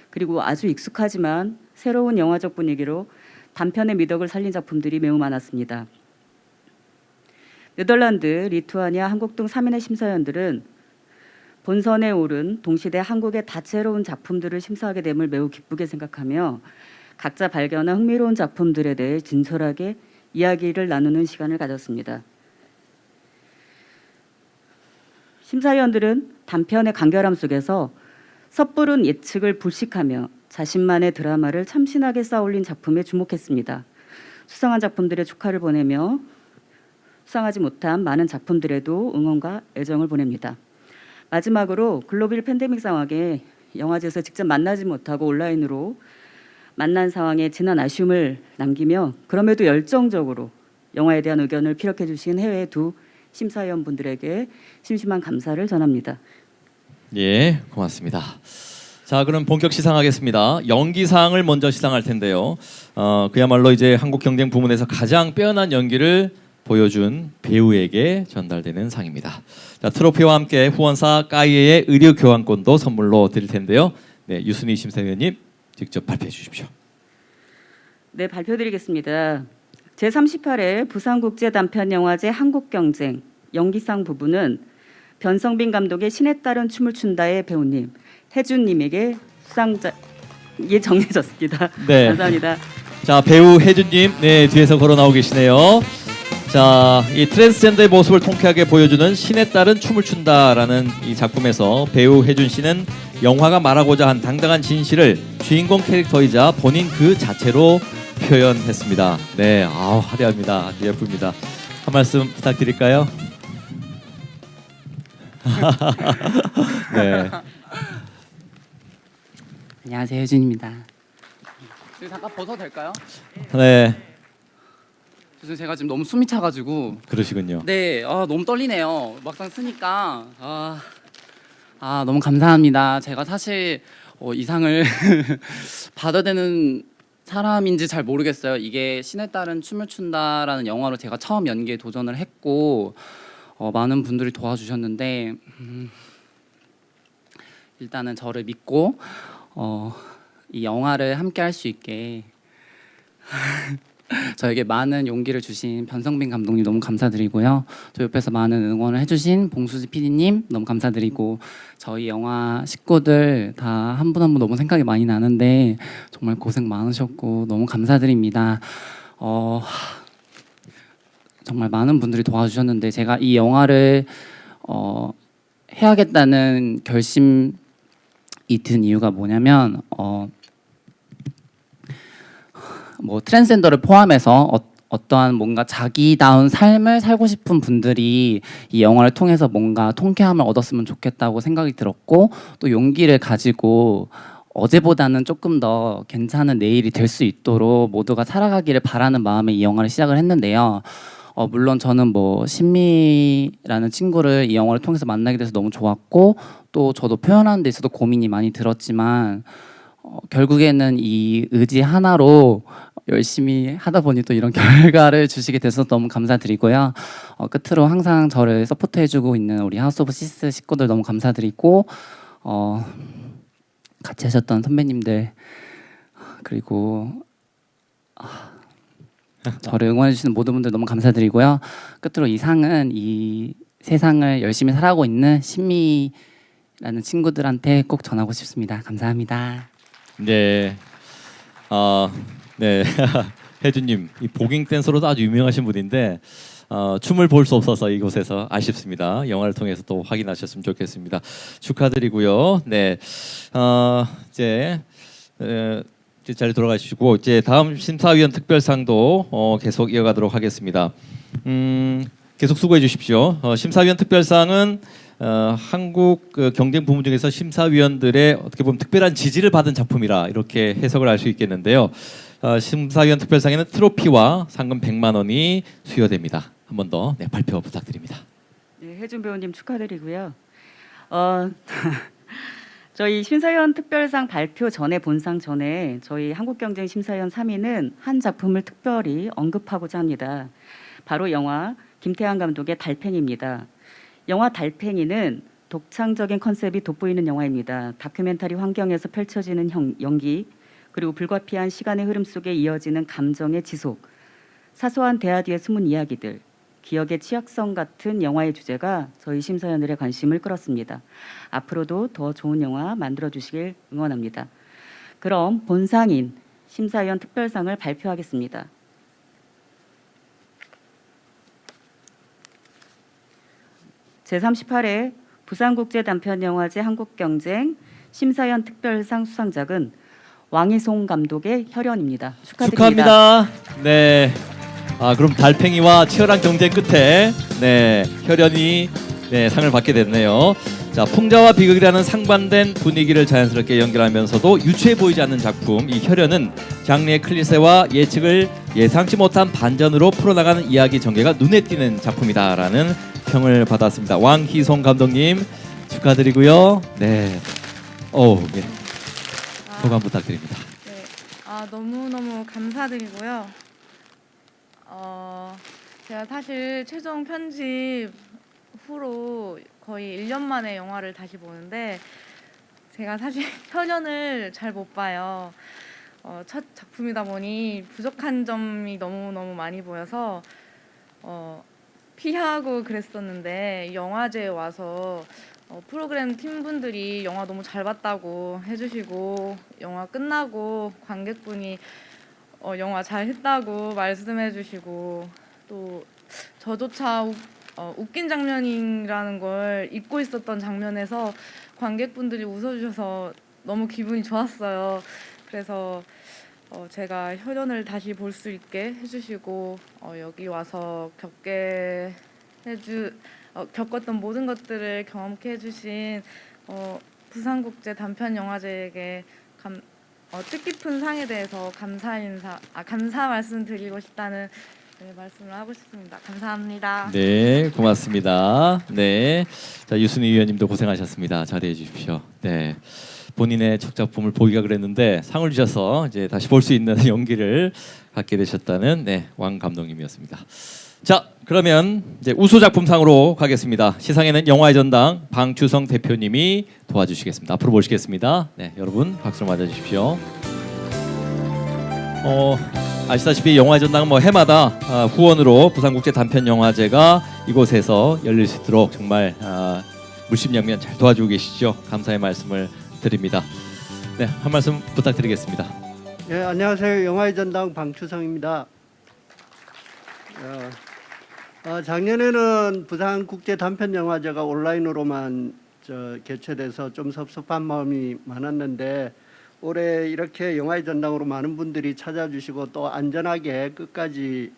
S11: 그리고 아주 익숙하지만 새로운 영화적 분위기로 단편의 미덕을 살린 작품들이 매우 많았습니다. 네덜란드, 리투아니아, 한국 등 3인의 심사위원들은 본선에 오른 동시대 한국의 다채로운 작품들을 심사하게 됨을 매우 기쁘게 생각하며 각자 발견한 흥미로운 작품들에 대해 진솔하게 이야기를 나누는 시간을 가졌습니다. 심사위원들은 단편의 간결함 속에서 섣부른 예측을 불식하며 자신만의 드라마를 참신하게 쌓아올린 작품에 주목했습니다. 수상한 작품들의 축하를 보내며 수상하지 못한 많은 작품들에도 응원과 애정을 보냅니다. 마지막으로 글로벌 팬데믹 상황에 영화제에서 직접 만나지 못하고 온라인으로 만난 상황에 진한 아쉬움을 남기며 그럼에도 열정적으로 영화에 대한 의견을 피력해 주신 해외 두 심사위원분들에게 심심한 감사를 전합니다.
S1: 예, 고맙습니다. 자, 그럼 본격 시상하겠습니다. 연기상을 먼저 시상할 텐데요. 그야말로 이제 한국 경쟁 부문에서 가장 빼어난 연기를 보여준 배우에게 전달되는 상입니다. 자, 트로피와 함께 후원사 까이에의 의류 교환권도 선물로 드릴 텐데요. 네, 유순희 심사위원님 직접 발표해 주십시오.
S11: 네, 발표드리겠습니다. 제38회 부산국제단편영화제 한국경쟁 연기상 부분은 변성빈 감독의 신에 따른 춤을 춘다의 배우님 혜준님에게 수상자에 정해졌습니다.
S1: 네.
S11: 감사합니다.
S1: 자, 배우 혜준님, 네, 뒤에서 걸어 나오고 계시네요. 자, 이 트랜스젠더의 모습을 통쾌하게 보여주는 신에 따른 춤을 춘다라는 이 작품에서 배우 혜준 씨는 영화가 말하고자 한 당당한 진실을 주인공 캐릭터이자 본인 그 자체로 표현했습니다. 네, 화려합니다. 아주 예쁩니다. 한 말씀 부탁드릴까요? 네.
S12: 안녕하세요, 혜준입니다. 잠깐 벗어도 될까요?
S1: 네,
S12: 죄송해요, 제가 지금 너무 숨이 차가지고.
S1: 그러시군요.
S12: 네, 너무 떨리네요. 막상 쓰니까 너무 감사합니다. 제가 사실 이 상을 받아야 되는 사람인지 잘 모르겠어요. 이게 신에 따른 춤을 춘다라는 영화로 제가 처음 연기에 도전을 했고 많은 분들이 도와주셨는데 일단은 저를 믿고 이 영화를 함께 할 수 있게 저에게 많은 용기를 주신 변성빈 감독님 너무 감사드리고요. 저 옆에서 많은 응원을 해주신 봉수지 PD님 너무 감사드리고 저희 영화 식구들 다 한 분 한 분 너무 생각이 많이 나는데 정말 고생 많으셨고 너무 감사드립니다. 정말 많은 분들이 도와주셨는데 제가 이 영화를 해야겠다는 결심이 든 이유가 뭐냐면 뭐 트랜스젠더를 포함해서 어떠한 뭔가 자기다운 삶을 살고 싶은 분들이 이 영화를 통해서 뭔가 통쾌함을 얻었으면 좋겠다고 생각이 들었고 또 용기를 가지고 어제보다는 조금 더 괜찮은 내일이 될 수 있도록 모두가 살아가기를 바라는 마음에 이 영화를 시작을 했는데요. 물론 저는 뭐 신미라는 친구를 이 영화를 통해서 만나게 돼서 너무 좋았고 또 저도 표현하는 데 있어서 고민이 많이 들었지만 결국에는 이 의지 하나로 열심히 하다 보니 또 이런 결과를 주시게 돼서 너무 감사드리고요. 끝으로 항상 저를 서포트해주고 있는 우리 하우스 오브 시스 식구들 너무 감사드리고 같이 하셨던 선배님들 그리고 저를 응원해주시는 모든 분들 너무 감사드리고요. 끝으로 이 상은 이 세상을 열심히 살아가고 있는 신미라는 친구들한테 꼭 전하고 싶습니다. 감사합니다.
S1: 네, 네, 혜준님, 이 보깅 댄서로도 아주 유명하신 분인데 춤을 볼 수 없어서 이곳에서 아쉽습니다. 영화를 통해서 또 확인하셨으면 좋겠습니다. 축하드리고요. 네, 이제 자리 돌아가시고 이제 다음 심사위원 특별상도 계속 이어가도록 하겠습니다. 계속 수고해 주십시오. 심사위원 특별상은 한국 경쟁 부문 중에서 심사위원들의 어떻게 보면 특별한 지지를 받은 작품이라 이렇게 해석을 할 수 있겠는데요. 심사위원 특별상에는 트로피와 상금 100만 원이 수여됩니다. 한 번 더 발표 부탁드립니다.
S11: 네, 혜준 배우님 축하드리고요. 저희 심사위원 특별상 발표 전에 본상 전에 저희 한국경쟁 심사위원 3위는 한 작품을 특별히 언급하고자 합니다. 바로 영화 김태환 감독의 달팽이입니다. 영화 달팽이는 독창적인 컨셉이 돋보이는 영화입니다. 다큐멘터리 환경에서 펼쳐지는 연기, 그리고 불가피한 시간의 흐름 속에 이어지는 감정의 지속, 사소한 대화 뒤에 숨은 이야기들, 기억의 취약성 같은 영화의 주제가 저희 심사위원들의 관심을 끌었습니다. 앞으로도 더 좋은 영화 만들어주시길 응원합니다. 그럼 본상인 심사위원 특별상을 발표하겠습니다. 제38회 부산국제단편영화제 한국경쟁 심사위원 특별상 수상작은 왕희송 감독의 혈연입니다. 축하드립니다.
S1: 축하합니다. 네. 그럼 달팽이와 치열한 경쟁 끝에 혈연이 상을 받게 됐네요. 자, 풍자와 비극이라는 상반된 분위기를 자연스럽게 연결하면서도 유치해 보이지 않는 작품 이 혈연은 장르의 클리셰와 예측을 예상치 못한 반전으로 풀어나가는 이야기 전개가 눈에 띄는 작품이다라는 평을 받았습니다. 왕희송 감독님 축하드리고요. 네. 소감 부탁드립니다.
S13: 네, 너무너무 감사드리고요. 제가 사실 최종 편집 후로 거의 1년 만에 영화를 다시 보는데 제가 사실 혈연을 잘 못 봐요. 첫 작품이다 보니 부족한 점이 너무너무 많이 보여서 피하고 그랬었는데 영화제에 와서 프로그램 팀분들이 영화 너무 잘 봤다고 해주시고 영화 끝나고 관객분이 영화 잘 했다고 말씀해 주시고 또 저조차 웃긴 장면이라는 걸 잊고 있었던 장면에서 관객분들이 웃어주셔서 너무 기분이 좋았어요. 그래서 제가 혈연을 다시 볼 수 있게 해주시고 여기 와서 겪었던 모든 것들을 경험케 해주신 부산국제 단편영화제에게 뜻깊은 상에 대해서 감사 말씀 드리고 싶다는 말씀을 하고 싶습니다. 감사합니다.
S1: 네, 고맙습니다. 네, 자 유순희 위원님도 고생하셨습니다. 자리해 주십시오. 네, 본인의 첫 작품을 보기가 그랬는데 상을 주셔서 이제 다시 볼 수 있는 용기를 갖게 되셨다는 왕 감독님이었습니다. 자, 그러면 이제 우수 작품상으로 가겠습니다. 시상에는 영화의 전당 방추성 대표님이 도와주시겠습니다. 앞으로 모시겠습니다. 네, 여러분 박수로 맞아주십시오. 아시다시피 영화의 전당은 해마다 후원으로 부산국제 단편영화제가 이곳에서 열릴 수 있도록 정말 물심양면 잘 도와주고 계시죠. 감사의 말씀을 드립니다. 네, 한 말씀 부탁드리겠습니다.
S14: 네, 안녕하세요. 영화의 전당 방추성입니다. 작년에는 부산국제 단편영화제가 온라인으로만 개최돼서 좀 섭섭한 마음이 많았는데 올해 이렇게 영화의 전당으로 많은 분들이 찾아주시고 또 안전하게 끝까지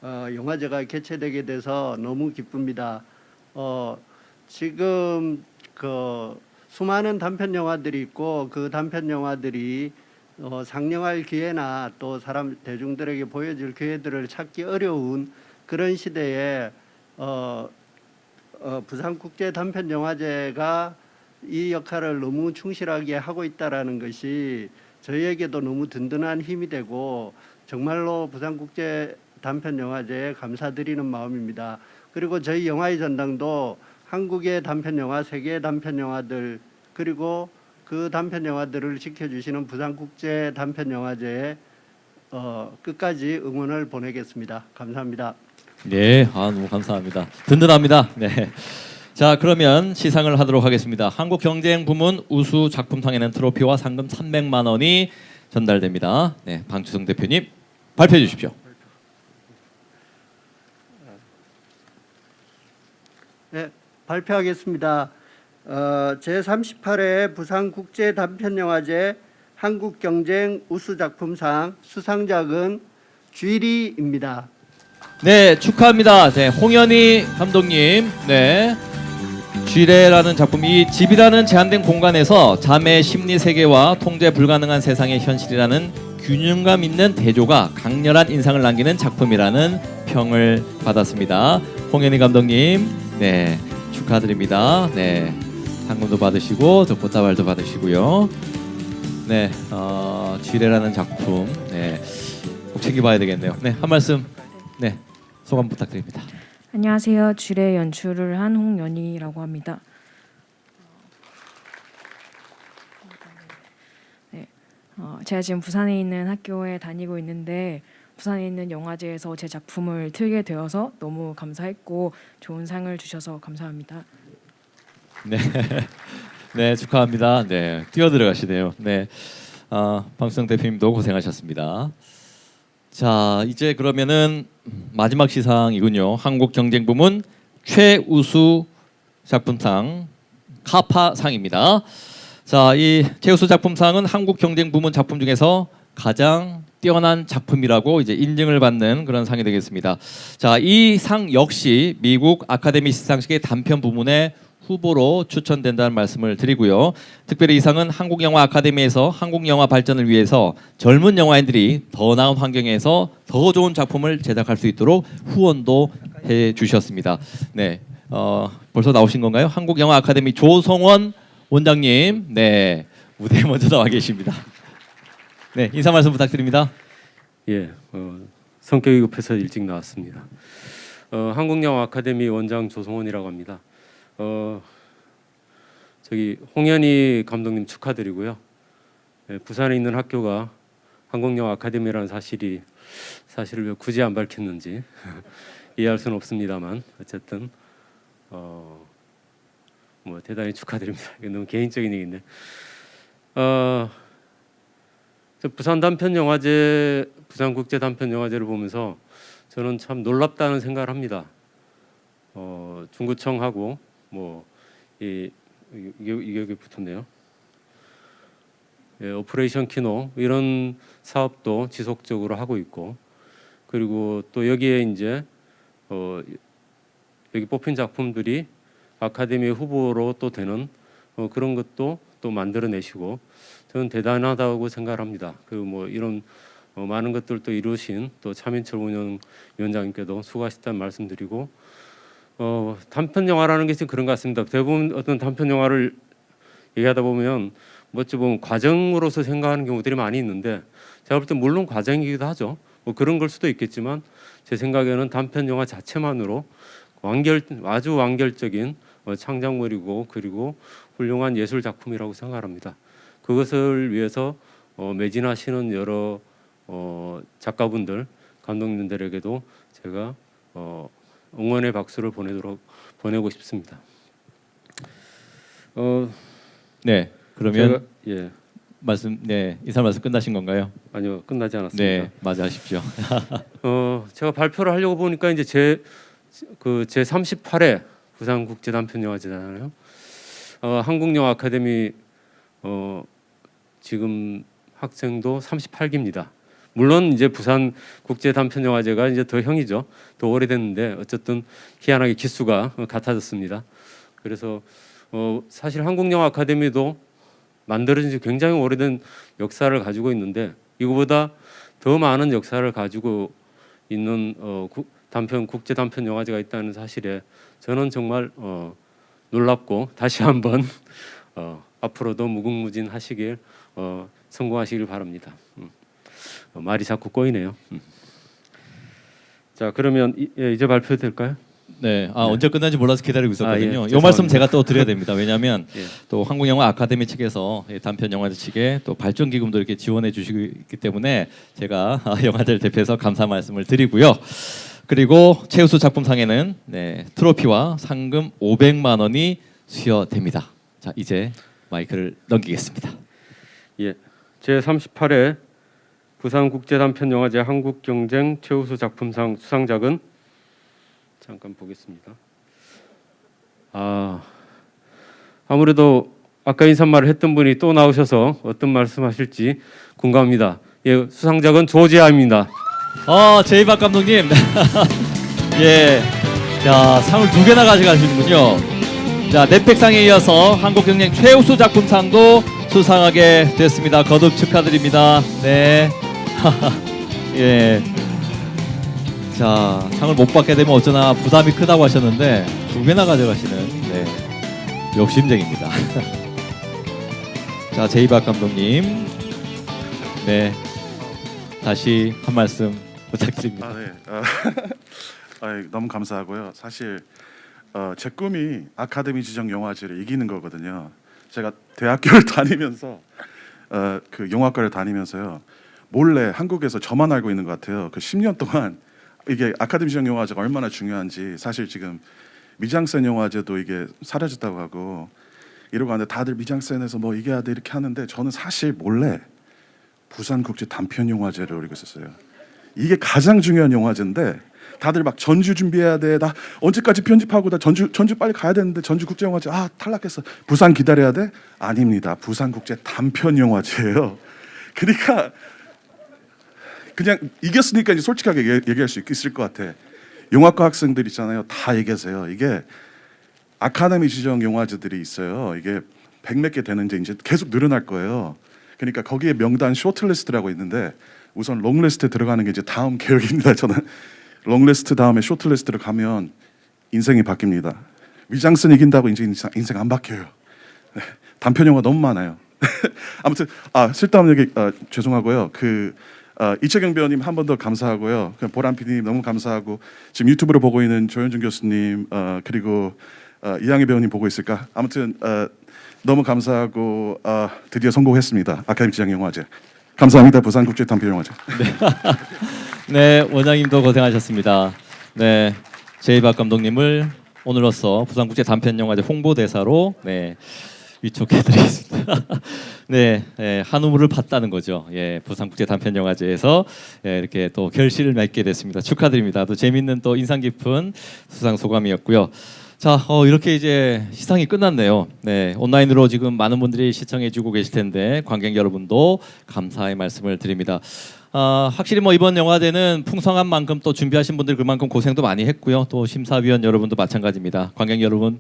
S14: 영화제가 개최되게 돼서 너무 기쁩니다. 지금 수많은 단편 영화들이 있고 그 단편 영화들이 상영할 기회나 또 대중들에게 보여줄 기회들을 찾기 어려운 그런 시대에 부산국제 단편영화제가 이 역할을 너무 충실하게 하고 있다라는 것이 저희에게도 너무 든든한 힘이 되고 정말로 부산국제 단편영화제에 감사드리는 마음입니다. 그리고 저희 영화의 전당도 한국의 단편영화, 세계의 단편영화들 그리고 그 단편영화들을 지켜주시는 부산국제 단편영화제에 끝까지 응원을 보내겠습니다. 감사합니다.
S1: 네, 너무 감사합니다. 든든합니다. 네. 자, 그러면 시상을 하도록 하겠습니다. 한국경쟁 부문 우수 작품상에는 트로피와 상금 300만 원이 전달됩니다. 네, 방추성 대표님 발표해 주십시오.
S14: 네, 발표하겠습니다. 제38회 부산국제단편영화제 한국경쟁 우수작품상 수상작은 쥐리입니다.
S1: 네, 축하합니다. 네, 홍현희 감독님. 네, 쥐레라는 작품이 집이라는 제한된 공간에서 자매의 심리 세계와 통제 불가능한 세상의 현실이라는 균형감 있는 대조가 강렬한 인상을 남기는 작품이라는 평을 받았습니다. 홍현희 감독님, 네, 축하드립니다. 네, 상금도 받으시고 또 꽃다발도 받으시고요. 네, 쥐레라는 작품, 네, 꼭 챙겨봐야 되겠네요. 네, 한 말씀, 네, 소감 부탁드립니다.
S15: 안녕하세요. 쥐레 연출을 한 홍연희라고 합니다. 네, 제가 지금 부산에 있는 학교에 다니고 있는데 부산에 있는 영화제에서 제 작품을 틀게 되어서 너무 감사했고 좋은 상을 주셔서 감사합니다.
S1: 네, 네, 축하합니다. 네, 뛰어들어가시네요. 네, 방수영 대표님도 고생하셨습니다. 자, 이제 그러면은 마지막 시상이군요. 한국경쟁부문 최우수 작품상 카파상입니다. 자, 이 최우수 작품상은 한국경쟁부문 작품 중에서 가장 뛰어난 작품이라고 이제 인증을 받는 그런 상이 되겠습니다. 자, 이 상 역시 미국 아카데미 시상식의 단편 부문에 후보로 추천된다는 말씀을 드리고요. 특별히 이 상은 한국영화 아카데미에서 한국영화 발전을 위해서 젊은 영화인들이 더 나은 환경에서 더 좋은 작품을 제작할 수 있도록 후원도 해주셨습니다. 네, 벌써 나오신 건가요? 한국영화 아카데미 조성원 원장님, 네, 무대에 먼저 나와 계십니다. 네, 인사 말씀 부탁드립니다.
S16: 예, 성격이 급해서 일찍 나왔습니다. 한국영화 아카데미 원장 조성원이라고 합니다. 저기 홍현희 감독님 축하드리고요. 예, 부산에 있는 학교가 한국영화 아카데미라는 사실을 왜 굳이 안 밝혔는지 이해할 수는 없습니다만 어쨌든 뭐 대단히 축하드립니다. 이게 너무 개인적인 얘기인데 부산 단편영화제, 부산국제 단편영화제를 보면서 저는 참 놀랍다는 생각을 합니다. 중구청하고 이게 여기 붙었네요. 예, 오퍼레이션 키노 이런 사업도 지속적으로 하고 있고, 그리고 또 여기에 이제 여기 뽑힌 작품들이 아카데미 후보로 또 되는 그런 것도 또 만들어내시고 저는 대단하다고 생각합니다. 이런 많은 것들도 이루신 또 차민철 운영위원장님께도 수고하셨다는 말씀드리고, 단편 영화라는 게 지금 그런 것 같습니다. 대부분 어떤 단편 영화를 얘기하다 보면 어찌 보면 과정으로서 생각하는 경우들이 많이 있는데, 제가 볼 때 물론 과정이기도 하죠. 그런 걸 수도 있겠지만 제 생각에는 단편 영화 자체만으로 아주 완결적인 창작물이고 그리고 훌륭한 예술 작품이라고 생각합니다. 그것을 위해서 매진하시는 여러 작가분들, 감독님들에게도 제가 응원의 박수를 보내고 싶습니다.
S1: 네, 그러면
S16: 예.
S1: 인사 말씀 끝나신 건가요?
S16: 아니요, 끝나지 않았습니다.
S1: 네, 맞아 하십시오.
S16: 제가 발표를 하려고 보니까 이제 제 38회 부산국제단편영화제잖아요. 한국영화 아카데미 지금 학생도 38기입니다. 물론 이제 부산 국제 단편 영화제가 이제 더 형이죠. 더 오래됐는데 어쨌든 희한하게 기수가 같아졌습니다. 그래서 사실 한국영화 국제아카데미도 만들어진 지 굉장히 오래된 역사를 가지고 있는데 이거보다 더 많은 역사를 가지고 있는 국제 단편 영화제가 있다는 사실에 저는 정말 놀랍고 다시 한번 앞으로도 무궁무진하시길 성공하시길 바랍니다. 말이 자꾸 꼬이네요. 자, 그러면 이제 발표될까요?
S1: 네, 언제 끝난지 몰라서 기다리고 있었거든요.
S16: 예,
S1: 이 말씀 제가 또 드려야 됩니다. 왜냐하면
S16: 예.
S1: 또 한국영화 아카데미 측에서 단편 영화제 측에 또 발전 기금도 이렇게 지원해 주시기 때문에 제가 영화제를 대표해서 감사 말씀을 드리고요. 그리고 최우수 작품상에는 트로피와 상금 500만 원이 수여됩니다. 자, 이제 마이크를 넘기겠습니다.
S16: 예, 제 38회 부산국제단편영화제 한국경쟁 최우수 작품상 수상작은 잠깐 보겠습니다. 아무래도 아까 인사말을 했던 분이 또 나오셔서 어떤 말씀하실지 궁금합니다. 예, 수상작은 조지아입니다.
S1: 제이박 감독님, 예, 자 상을 2개나 가져가시는군요. 자, 넷백상에 이어서 한국경쟁 최우수 작품상도 수상하게 됐습니다. 거듭 축하드립니다. 네, 예. 자, 상을 못 받게 되면 어쩌나 부담이 크다고 하셨는데 2개나 가져가시는 욕심쟁입니다. 자, 제이박 감독님, 네, 다시 한 말씀 부탁드립니다.
S17: 네. 너무 감사하고요. 사실 제 꿈이 아카데미 지정 영화제를 이기는 거거든요. 제가 대학교를 다니면서 그 영화과를 다니면서요, 몰래 한국에서 저만 알고 있는 것 같아요. 그 10년 동안 이게 아카데미 지정 영화제가 얼마나 중요한지, 사실 지금 미장센 영화제도 이게 사라졌다고 하고 이러고 하는데 다들 미장센에서 뭐 이겨야 돼 이렇게 하는데, 저는 사실 몰래 부산국제 단편 영화제를 노리고 있었어요. 이게 가장 중요한 영화제인데 다들 막 전주 준비해야 돼, 나 언제까지 편집하고, 나 전주 빨리 가야 되는데 전주 국제 영화제 탈락했어, 부산 기다려야 돼. 아닙니다. 부산국제 단편 영화제예요. 그러니까 그냥 이겼으니까 이제 솔직하게 얘기할 수 있을 것 같아. 영화과 학생들 있잖아요, 다 얘기하세요. 이게 아카데미 지정 영화제들이 있어요. 이게 100몇 개 되는데 이제 계속 늘어날 거예요. 그러니까 거기에 명단 쇼트리스트라고 있는데, 우선 롱리스트에 들어가는 게 이제 다음 계획입니다. 저는 롱리스트 다음에 쇼트리스트를 가면 인생이 바뀝니다. 미장센 이긴다고 이제 인생 안 바뀌어요. 네, 단편 영화 너무 많아요. 아무튼 쓸데없는 얘기 죄송하고요. 이채경 배우님 한 번 더 감사하고요. 보람 PD님 너무 감사하고, 지금 유튜브로 보고 있는 조현준 교수님, 그리고 이양희 배우님 보고 있을까? 아무튼 너무 감사하고 드디어 성공했습니다. 아카데미 지정 영화제. 감사합니다. 부산국제 단편 영화제.
S1: 네, 원장님도 고생하셨습니다. 네, 제이박 감독님을 오늘로써 부산국제 단편 영화제 홍보대사로 위촉해드리겠습니다. 네, 한우물을 봤다는 거죠. 부산국제 단편 영화제에서 이렇게 또 결실을 맺게 됐습니다. 축하드립니다. 또 재밌는 또 인상 깊은 수상 소감이었고요. 자, 이렇게 이제 시상이 끝났네요. 네, 온라인으로 지금 많은 분들이 시청해주고 계실 텐데 관객 여러분도 감사의 말씀을 드립니다. 확실히 뭐 이번 영화제는 풍성한 만큼 또 준비하신 분들 그만큼 고생도 많이 했고요. 또 심사위원 여러분도 마찬가지입니다. 관객 여러분,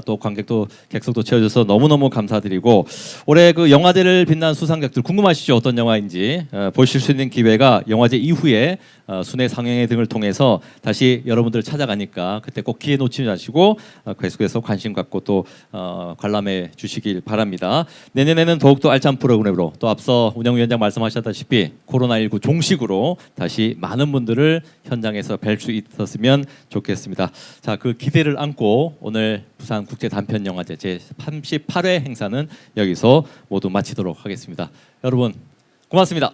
S1: 또 관객도 객석도 채워줘서 너무너무 감사드리고, 올해 그 영화제를 빛난 수상작들 궁금하시죠? 어떤 영화인지 보실 수 있는 기회가 영화제 이후에 순회 상영회 등을 통해서 다시 여러분들 찾아가니까 그때 꼭 기회 놓치지 마시고 계속해서 관심 갖고 또 관람해 주시길 바랍니다. 내년에는 더욱더 알찬 프로그램으로, 또 앞서 운영위원장 말씀하셨다시피 코로나19 종식으로 다시 많은 분들을 현장에서 뵐 수 있었으면 좋겠습니다. 자, 그 기대를 안고 오늘 부산국제단편영화제 제38회 행사는 여기서 모두 마치도록 하겠습니다. 여러분 고맙습니다.